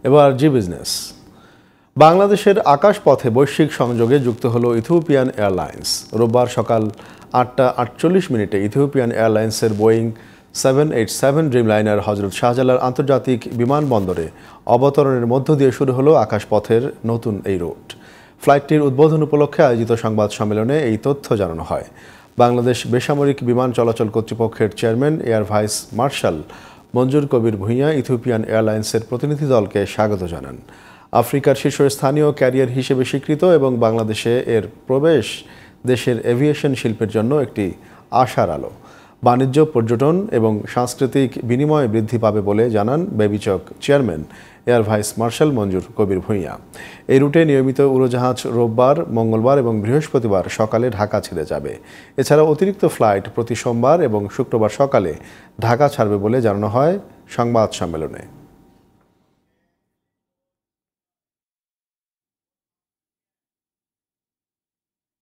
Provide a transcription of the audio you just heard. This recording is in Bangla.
এবার জি বিজনেস। বাংলাদেশের আকাশপথে বৈশ্বিক সংযোগে যুক্ত হলো ইথিওপিয়ান এয়ারলাইন্স। রোববার সকাল 8টা 48 ইথিওপিয়ান এয়ারলাইন্সের বোয়িং 787 ড্রিমলাইনার হজরত শাহজালাল আন্তর্জাতিক বিমানবন্দরে অবতরণের মধ্য দিয়ে শুরু হলো আকাশপথের নতুন এই রুট। ফ্লাইটটির উদ্বোধন উপলক্ষে আয়োজিত সংবাদ সম্মেলনে এই তথ্য জানানো হয়। বাংলাদেশ বেসামরিক বিমান চলাচল কর্তৃপক্ষের চেয়ারম্যান এয়ার ভাইস মার্শাল মঞ্জুর কবির ভূঁইয়া ইথিওপিয়ান এয়ারলাইন্সের প্রতিনিধি দলকে স্বাগত জানান। আফ্রিকার শীর্ষস্থানীয় ক্যারিয়ার হিসেবে স্বীকৃত এবং বাংলাদেশে এর প্রবেশ দেশের এভিয়েশন শিল্পের জন্য একটি আশার আলো। বাণিজ্য, পর্যটন এবং সাংস্কৃতিক বিনিময় বৃদ্ধি পাবে বলে জানান বেবিচক চেয়ারম্যান এয়ার ভাইস মার্শাল মঞ্জুর কবির ভূঁইয়া। এই রুটে নিয়মিত উড়োজাহাজ রোববার, মঙ্গলবার এবং বৃহস্পতিবার সকালে ঢাকা ছেড়ে যাবে। এছাড়া অতিরিক্ত ফ্লাইট প্রতি সোমবার এবং শুক্রবার সকালে ঢাকা ছাড়বে বলে জানানো হয় সংবাদ সম্মেলনে।